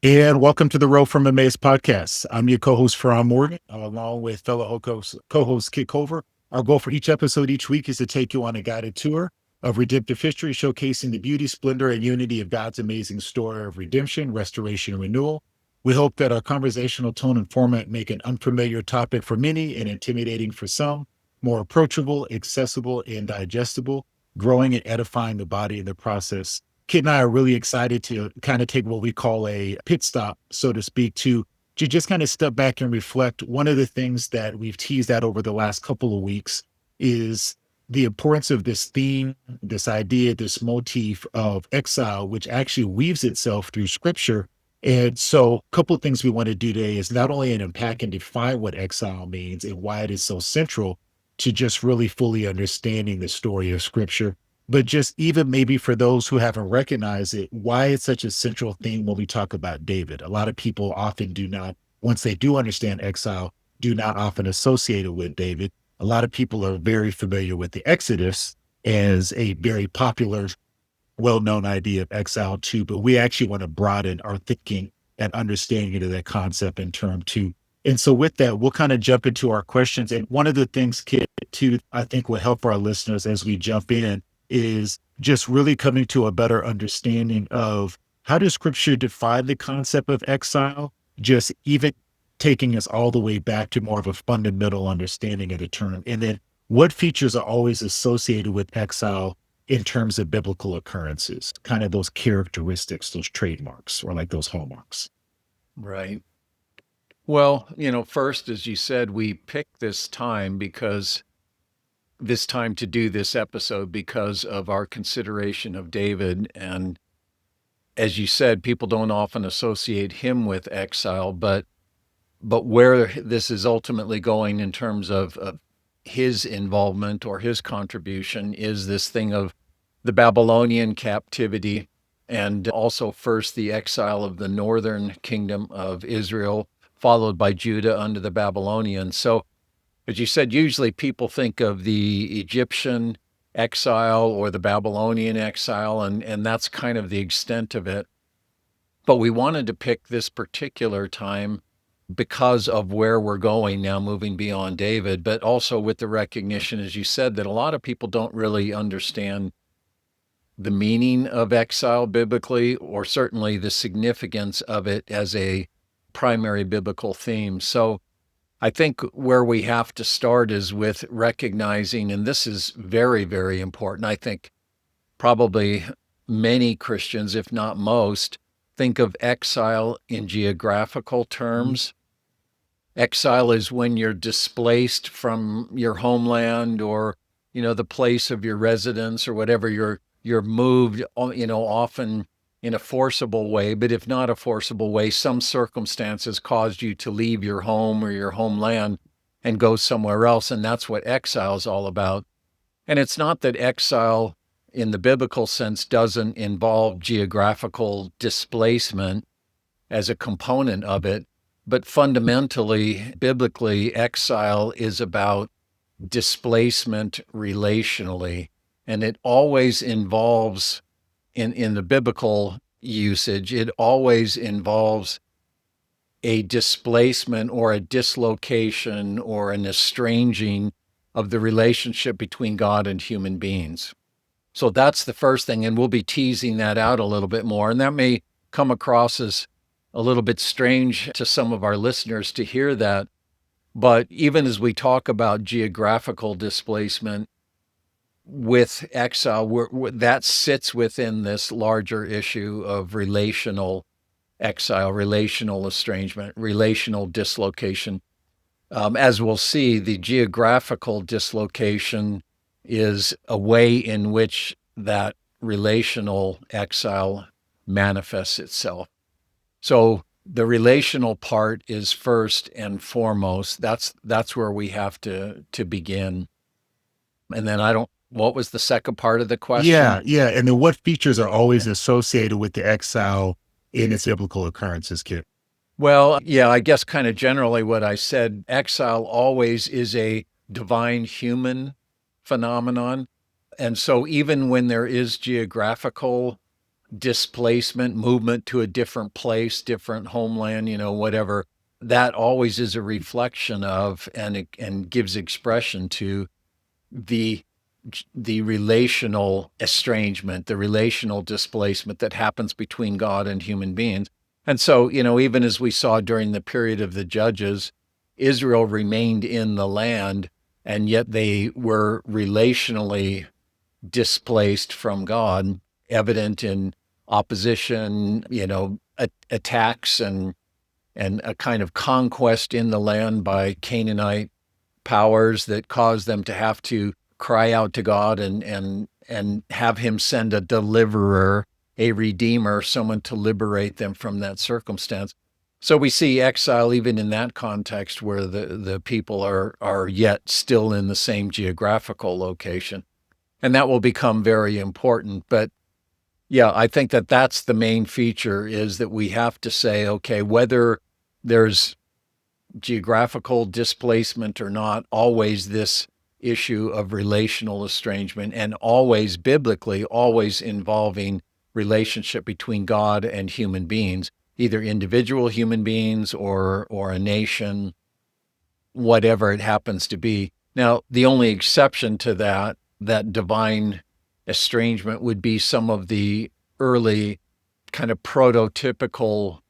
And welcome to the Road from Emmaus podcast. I'm your co-host, Faram Morgan, along with fellow co-host Kit Cover. Our goal for each episode each week is to take you on a guided tour of redemptive history, showcasing the beauty, splendor, and unity of God's amazing story of redemption, restoration, and renewal. We hope that our conversational tone and format make an unfamiliar topic for many and intimidating for some more approachable, accessible, and digestible, growing and edifying the body in the process. Kit and I are really excited to kind of take what we call a pit stop, so to speak, to just kind of step back and reflect. One of the things that we've teased out over the last couple of weeks is the importance of this theme, this idea, this motif of exile, which actually weaves itself through scripture. And so a couple of things we want to do today is not only unpack and define what exile means and why it is so central to just really fully understanding the story of scripture, but just even maybe for those who haven't recognized it, why it's such a central theme when we talk about David. A lot of people often do not, once they do understand exile, do not often associate it with David. A lot of people are very familiar with the Exodus as a very popular, well-known idea of exile too, but we actually want to broaden our thinking and understanding of that concept and term too. And so with that, we'll kind of jump into our questions. And one of the things, Kit, too, I think will help our listeners as we jump in is just really coming to a better understanding of how does scripture define the concept of exile, just even taking us all the way back to more of a fundamental understanding of the term. And then what features are always associated with exile in terms of biblical occurrences, kind of those characteristics, those trademarks, or like those hallmarks. Right. Well, first, as you said, we picked this time to do this episode because of our consideration of David. And as you said, people don't often associate him with exile, but where this is ultimately going in terms of his involvement or his contribution is this thing of the Babylonian captivity and also first the exile of the northern kingdom of Israel, followed by Judah under the Babylonians. So, as you said, usually people think of the Egyptian exile or the Babylonian exile, and that's kind of the extent of it. But we wanted to pick this particular time because of where we're going now, moving beyond David, but also with the recognition, as you said, that a lot of people don't really understand the meaning of exile biblically, or certainly the significance of it as a primary biblical theme. So I think where we have to start is with recognizing, and this is very, very important. I think probably many Christians, if not most, think of exile in geographical terms. Exile is when you're displaced from your homeland or, the place of your residence or whatever. You're moved, often in a forcible way, but if not a forcible way, some circumstances caused you to leave your home or your homeland and go somewhere else. And that's what exile is all about. And it's not that exile in the biblical sense doesn't involve geographical displacement as a component of it, but fundamentally, biblically, exile is about displacement relationally. And it always involves, in the biblical usage, it always involves a displacement or a dislocation or an estranging of the relationship between God and human beings. So that's the first thing, and we'll be teasing that out a little bit more. And that may come across as a little bit strange to some of our listeners to hear that. But even as we talk about geographical displacement with exile, that sits within this larger issue of relational exile, relational estrangement, relational dislocation. As we'll see, the geographical dislocation is a way in which that relational exile manifests itself. So the relational part is first and foremost. That's where we have to begin. And then what was the second part of the question? Yeah. And then what features are always associated with the exile in its biblical occurrences, Kit? Well, yeah, I guess kind of generally what I said, exile always is a divine human phenomenon. And so even when there is geographical displacement, movement to a different place, different homeland, whatever, that always is a reflection of and gives expression to the relational estrangement, the relational displacement that happens between God and human beings. And so, even as we saw during the period of the judges, Israel remained in the land, and yet they were relationally displaced from God, evident in opposition, attacks and a kind of conquest in the land by Canaanite powers that caused them to have to cry out to God and have him send a deliverer, a redeemer, someone to liberate them from that circumstance. So we see exile even in that context where the people are yet still in the same geographical location. And that will become very important. But yeah, I think that that's the main feature, is that we have to say, okay, whether there's geographical displacement or not, always this issue of relational estrangement, and always biblically, always involving relationship between God and human beings, either individual human beings or a nation, whatever it happens to be. Now, the only exception to that divine estrangement would be some of the early kind of prototypical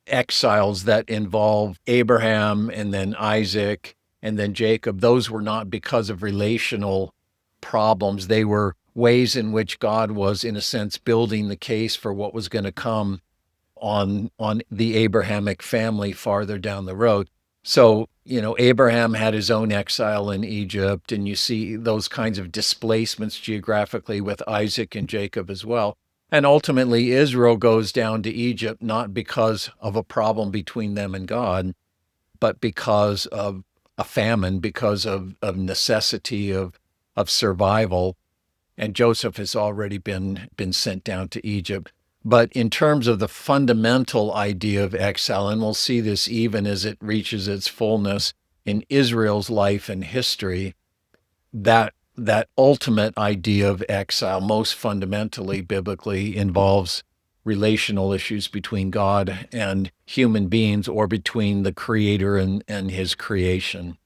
exiles that involve Abraham and then Isaac and then Jacob. Those were not because of relational problems. They were ways in which God was, in a sense, building the case for what was going to come on the Abrahamic family farther down the road. So, Abraham had his own exile in Egypt, and you see those kinds of displacements geographically with Isaac and Jacob as well. And ultimately, Israel goes down to Egypt not because of a problem between them and God, but because of a famine, because of necessity, of survival. And Joseph has already been sent down to Egypt. But in terms of the fundamental idea of exile, and we'll see this even as it reaches its fullness in Israel's life and history, that ultimate idea of exile, most fundamentally biblically, involves relational issues between God and human beings, or between the Creator and his creation.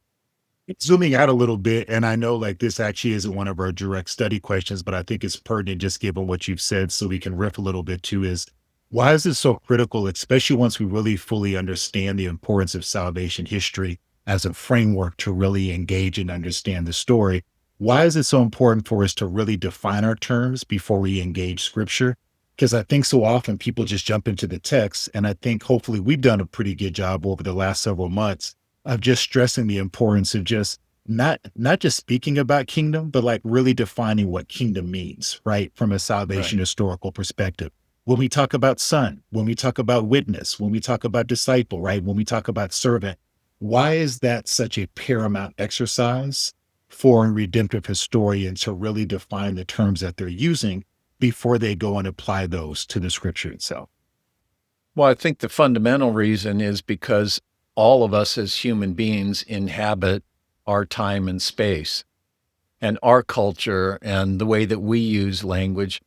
Zooming out a little bit, and I know like this actually isn't one of our direct study questions, but I think it's pertinent just given what you've said, so we can riff a little bit too, is why is it so critical, especially once we really fully understand the importance of salvation history as a framework to really engage and understand the story? Why is it so important for us to really define our terms before we engage scripture? Because I think so often people just jump into the text, and I think hopefully we've done a pretty good job over the last several months of just stressing the importance of just not just speaking about kingdom, but like really defining what kingdom means, right? From a salvation Right. historical perspective. When we talk about son, when we talk about witness, when we talk about disciple, right? When we talk about servant, why is that such a paramount exercise for a redemptive historian to really define the terms that they're using before they go and apply those to the scripture itself? Well, I think the fundamental reason is because all of us as human beings inhabit our time and space, and our culture and the way that we use language,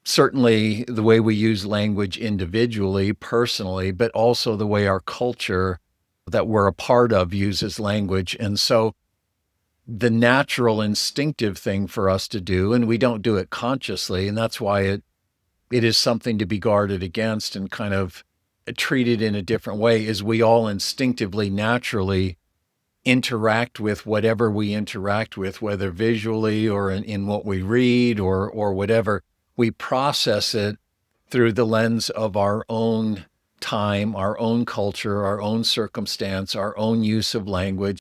certainly the way we use language individually, personally, but also the way our culture that we're a part of uses language. And so the natural instinctive thing for us to do, and we don't do it consciously, and that's why it is something to be guarded against and kind of treated in a different way, is we all instinctively, naturally interact with whatever we interact with, whether visually or in what we read or whatever. We process it through the lens of our own time, our own culture, our own circumstance, our own use of language.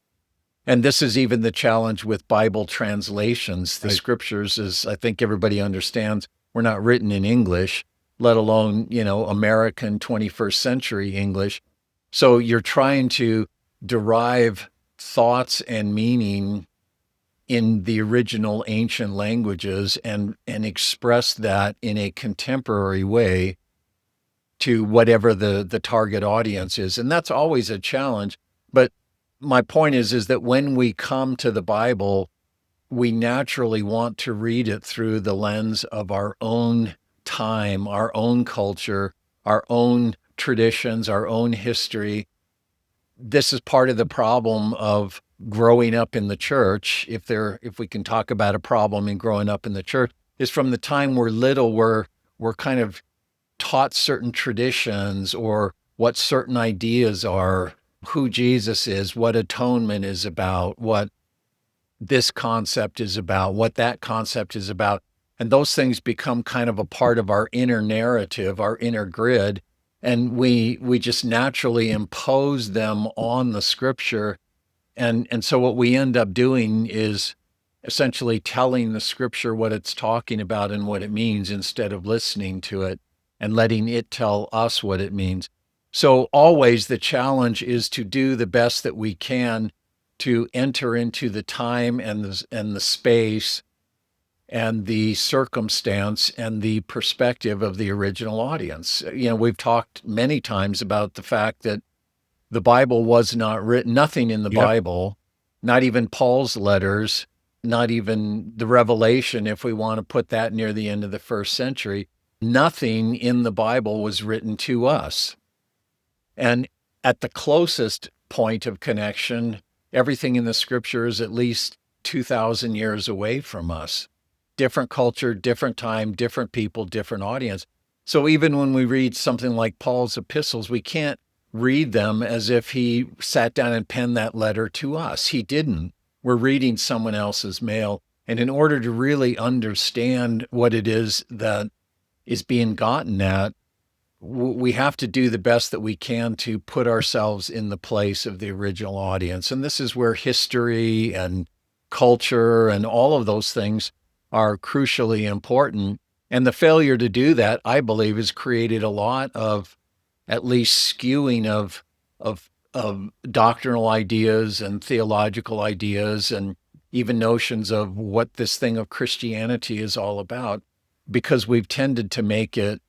And this is even the challenge with Bible translations. The Right. scriptures, as I think everybody understands, were not written in English, let alone, American 21st century English. So you're trying to derive thoughts and meaning in the original ancient languages and express that in a contemporary way to whatever the target audience is. And that's always a challenge. But my point is that when we come to the Bible, we naturally want to read it through the lens of our own time, our own culture, our own traditions, our own history. This is part of the problem of growing up in the church. If we can talk about a problem in growing up in the church, is from the time we're little, we're kind of taught certain traditions or what certain ideas are, who Jesus is, what atonement is about, what this concept is about, what that concept is about. And those things become kind of a part of our inner narrative, our inner grid. And we just naturally impose them on the scripture. And so what we end up doing is essentially telling the scripture what it's talking about and what it means instead of listening to it and letting it tell us what it means. So always the challenge is to do the best that we can to enter into the time and the space and the circumstance and the perspective of the original audience. We've talked many times about the fact that the Bible was not written, nothing in the Yep. Bible, not even Paul's letters, not even the Revelation, if we want to put that near the end of the first century, nothing in the Bible was written to us. And at the closest point of connection, everything in the scripture is at least 2,000 years away from us. Different culture, different time, different people, different audience. So even when we read something like Paul's epistles, we can't read them as if he sat down and penned that letter to us. He didn't. We're reading someone else's mail. And in order to really understand what it is that is being gotten at, we have to do the best that we can to put ourselves in the place of the original audience. And this is where history and culture and all of those things are crucially important. And the failure to do that, I believe, has created a lot of at least skewing of doctrinal ideas and theological ideas and even notions of what this thing of Christianity is all about, because we've tended to make it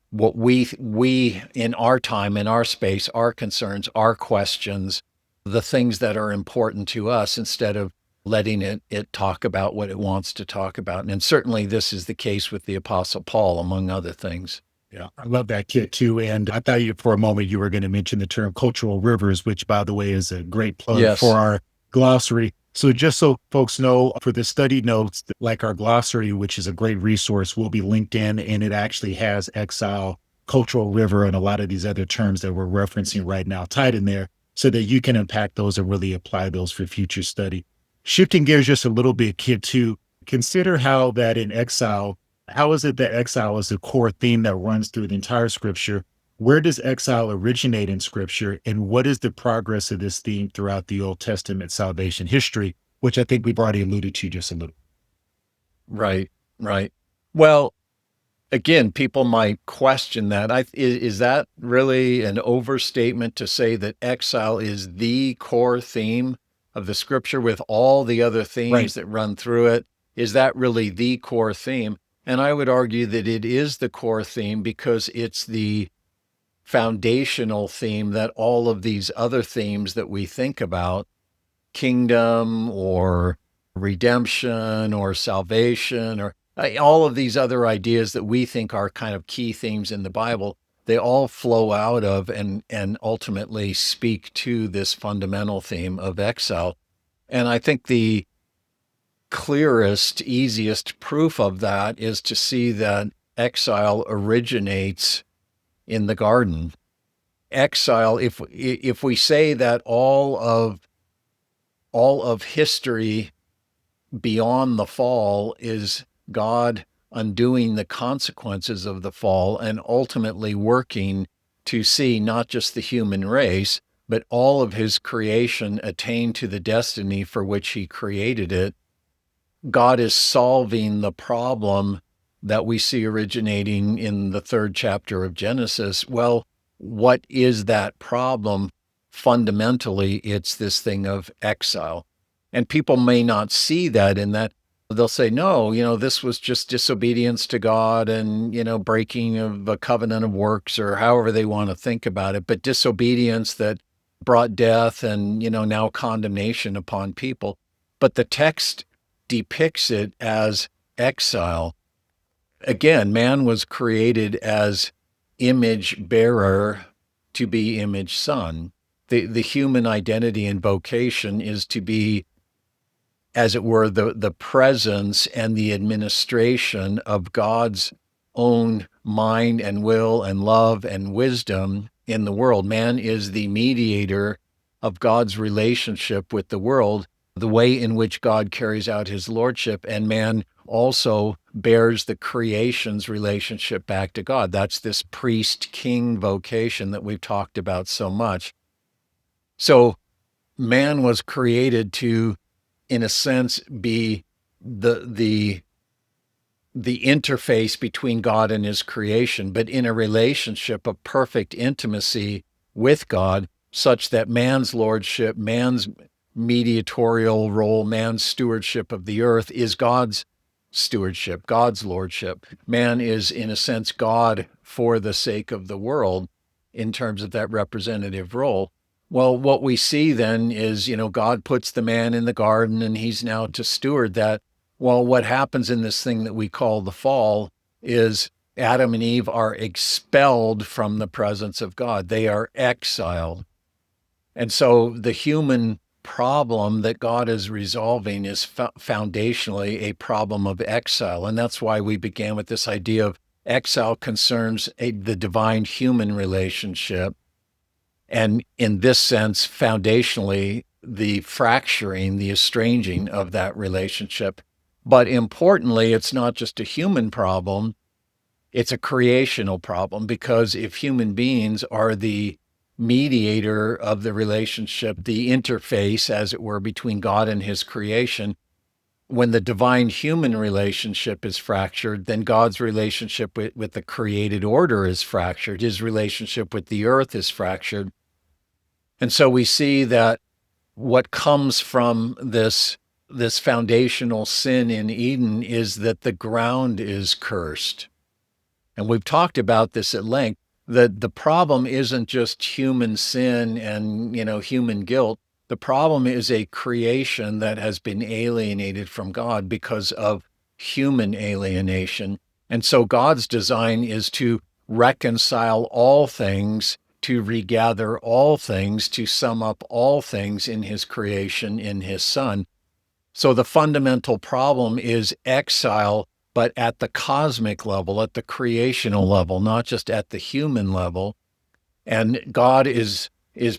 what we in our time, in our space, our concerns, our questions, the things that are important to us, instead of letting it talk about what it wants to talk about. And certainly this is the case with the Apostle Paul, among other things. Yeah, I love that kid too. And I thought for a moment you were going to mention the term cultural rivers, which, by the way, is a great plug Yes. for our glossary. So just so folks know, for the study notes, like our glossary, which is a great resource, will be linked in, and it actually has Exile, cultural river, and a lot of these other terms that we're referencing right now tied in there so that you can unpack those and really apply those for future study. Shifting gears just a little bit, kid two, consider how that in Exile, how is it that exile is the core theme that runs through the entire scripture? Where does exile originate in scripture? And what is the progress of this theme throughout the Old Testament salvation history, which I think we've already alluded to just a little. Right. Well, again, people might question that. Is that really an overstatement to say that exile is the core theme of the scripture with all the other themes that run through it? Is that really the core theme? And I would argue that it is the core theme because it's the foundational theme that all of these other themes that we think about, kingdom or redemption or salvation or all of these other ideas that we think are kind of key themes in the Bible, they all flow out of and ultimately speak to this fundamental theme of exile. And I think the clearest, easiest proof of that is to see that exile originates in the garden. Exile, if we say that all of history beyond the fall is God undoing the consequences of the fall and ultimately working to see not just the human race, but all of his creation attain to the destiny for which he created it, God is solving the problem that we see originating in the 3rd chapter of Genesis. Well, what is that problem? Fundamentally, it's this thing of exile. And people may not see that in that. They'll say, no, this was just disobedience to God and, breaking of a covenant of works, or however they want to think about it, but disobedience that brought death and, now condemnation upon people. But the text depicts it as exile. again, man was created as image bearer to be image son. The human identity and vocation is to be, as it were, the presence and the administration of God's own mind and will and love and wisdom in the world. Man is the mediator of God's relationship with the world, the way in which God carries out his lordship, and man also bears the creation's relationship back to God. That's this priest-king vocation that we've talked about so much. So man was created to, in a sense, be the interface between God and his creation, but in a relationship of perfect intimacy with God, such that man's lordship, man's mediatorial role, man's stewardship of the earth is God's stewardship, God's lordship. Man is, in a sense, God for the sake of the world in terms of that representative role. Well, what we see then is, God puts the man in the garden and he's now to steward that. Well, what happens in this thing that we call the fall is Adam and Eve are expelled from the presence of God. They are exiled. And so the human problem that God is resolving is foundationally a problem of exile. And that's why we began with this idea of exile concerns the divine human relationship. And in this sense, foundationally, the fracturing, the estranging of that relationship. But importantly, it's not just a human problem, it's a creational problem, because if human beings are the mediator of the relationship, the interface, as it were, between God and his creation, when the divine human relationship is fractured, then God's relationship with the created order is fractured. His relationship with the earth is fractured. And so we see that what comes from this foundational sin in Eden is that the ground is cursed. And we've talked about this at length, that the problem isn't just human sin and, human guilt. The problem is a creation that has been alienated from God because of human alienation. And so God's design is to reconcile all things, to regather all things, to sum up all things in his creation, in his Son. So the fundamental problem is exile, but at the cosmic level, at the creational level, not just at the human level. And God is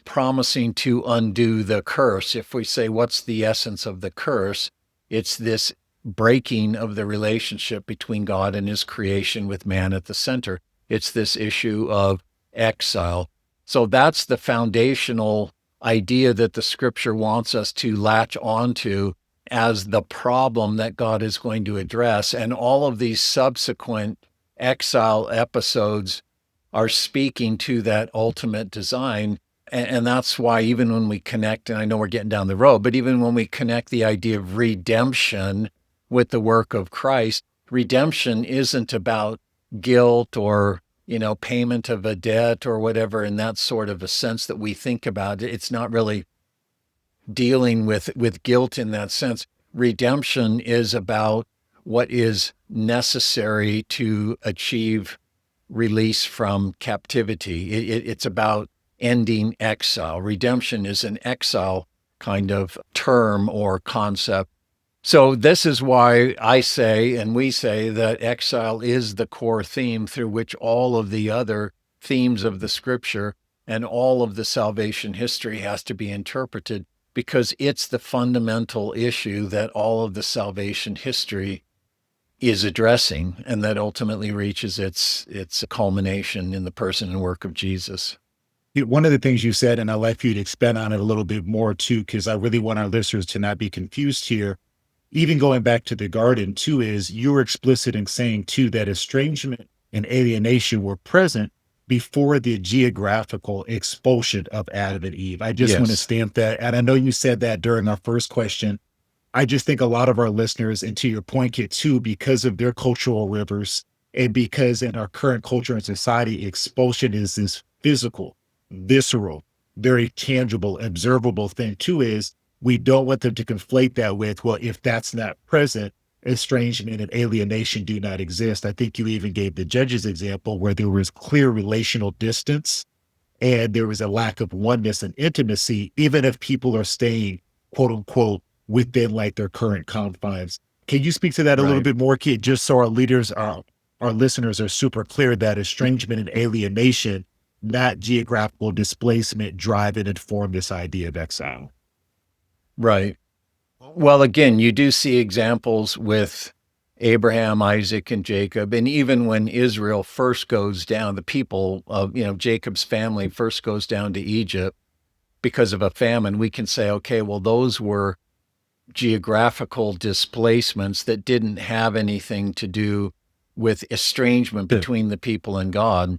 promising to undo the curse. If we say, what's the essence of the curse? It's this breaking of the relationship between God and his creation with man at the center. It's this issue of exile. So that's the foundational idea that the scripture wants us to latch onto as the problem that God is going to address. And all of these subsequent exile episodes are speaking to that ultimate design. And that's why even when we connect, and I know we're getting down the road, but even when we connect the idea of redemption with the work of Christ, redemption isn't about guilt or, payment of a debt or whatever in that sort of a sense that we think about it. It's not really dealing with guilt in that sense. Redemption is about what is necessary to achieve release from captivity. It's about ending exile. Redemption is an exile kind of term or concept. So this is why I say, and we say, that exile is the core theme through which all of the other themes of the scripture and all of the salvation history has to be interpreted, because it's the fundamental issue that all of the salvation history is addressing, and that ultimately reaches its culmination in the person and work of Jesus. One of the things you said, and I'd like for you to expand on it a little bit more too, because I really want our listeners to not be confused here. Even going back to the garden too, is you were explicit in saying too that estrangement and alienation were present before the geographical expulsion of Adam and Eve. I just want to Yes. stamp that. And I know you said that during our first question. I just think a lot of our listeners, and to your point, Kit, too, because of their cultural rivers and because in our current culture and society, expulsion is this physical, visceral, very tangible, observable thing too, is we don't want them to conflate that with, well, if that's not present, estrangement and alienation do not exist. I think you even gave the judges example where there was clear relational distance and there was a lack of oneness and intimacy, even if people are staying, quote unquote, within like their current confines. Can you speak to that a little Right. bit more, Kid, just so our listeners are super clear that estrangement and alienation, not geographical displacement, drive and inform this idea of exile? Right. Well, again, you do see examples with Abraham, Isaac, and Jacob. And even when Israel first goes down, the people of, Jacob's family first goes down to Egypt because of a famine, we can say, okay, well, those were geographical displacements that didn't have anything to do with estrangement between the people and God.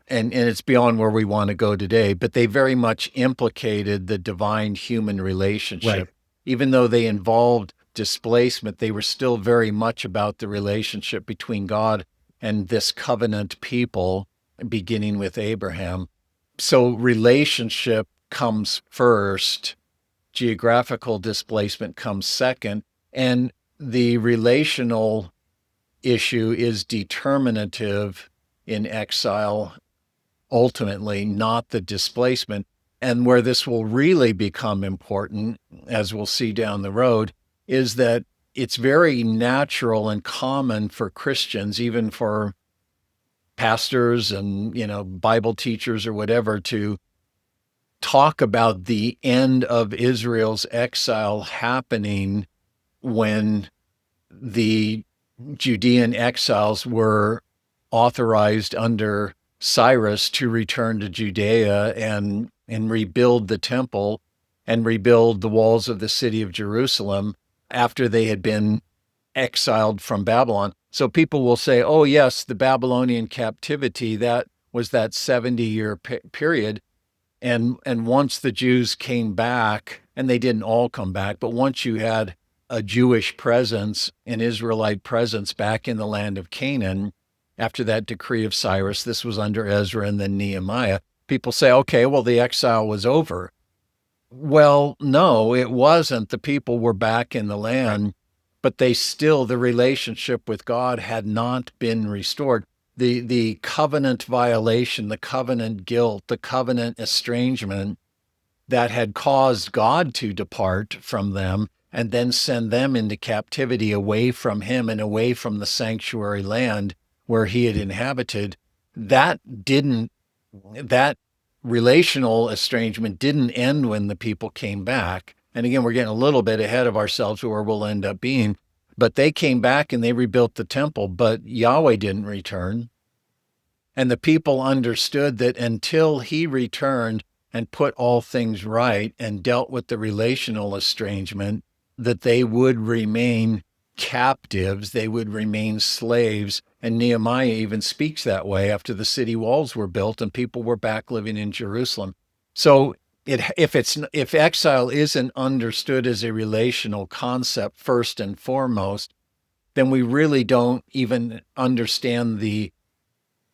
And it's beyond where we want to go today, but they very much implicated the divine human relationship. Right. Even though they involved displacement, they were still very much about the relationship between God and this covenant people, beginning with Abraham. So relationship comes first, geographical displacement comes second, and the relational issue is determinative in exile, ultimately, not the displacement. And where this will really become important, as we'll see down the road, is that it's very natural and common for Christians, even for pastors and, Bible teachers or whatever, to talk about the end of Israel's exile happening when the Judean exiles were authorized under Cyrus to return to Judea and rebuild the temple and rebuild the walls of the city of Jerusalem after they had been exiled from Babylon. So people will say, oh, yes, the Babylonian captivity, that was that 70-year period. And once the Jews came back, and they didn't all come back, but once you had a Jewish presence, an Israelite presence back in the land of Canaan, after that decree of Cyrus, this was under Ezra and then Nehemiah, people say, okay, well, the exile was over. Well, no, it wasn't. The people were back in the land, but the relationship with God had not been restored. The covenant violation, the covenant guilt, the covenant estrangement that had caused God to depart from them and then send them into captivity away from him and away from the sanctuary land where he had inhabited, that relational estrangement didn't end when the people came back. And again, we're getting a little bit ahead of ourselves where we'll end up being, but they came back and they rebuilt the temple, but Yahweh didn't return. And the people understood that until he returned and put all things right and dealt with the relational estrangement, that they would remain captives, they would remain slaves. And Nehemiah even speaks that way after the city walls were built and people were back living in Jerusalem. So if exile isn't understood as a relational concept first and foremost, then we really don't even understand the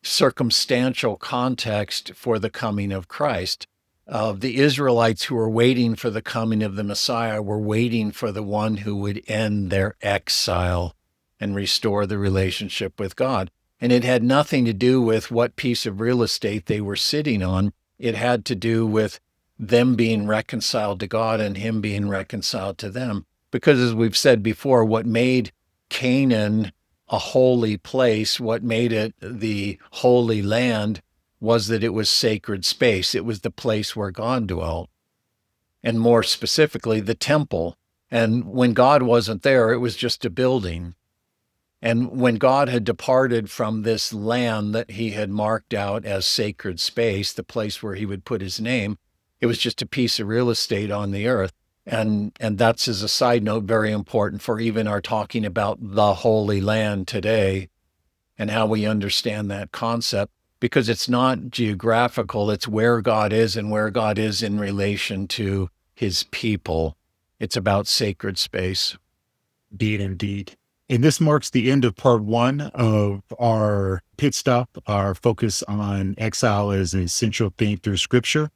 circumstantial context for the coming of Christ. The Israelites who were waiting for the coming of the Messiah were waiting for the one who would end their exile and restore the relationship with God. And it had nothing to do with what piece of real estate they were sitting on. It had to do with them being reconciled to God and him being reconciled to them. Because as we've said before, what made Canaan a holy place, what made it the holy land, was that it was sacred space. It was the place where God dwelt, and more specifically, the temple. And when God wasn't there, it was just a building. And when God had departed from this land that he had marked out as sacred space, the place where he would put his name, it was just a piece of real estate on the earth. And that's, as a side note, very important for even our talking about the Holy Land today and how we understand that concept, because it's not geographical, it's where God is and where God is in relation to his people. It's about sacred space. Indeed. And this marks the end of part one of our pit stop, our focus on exile as a central theme through scripture.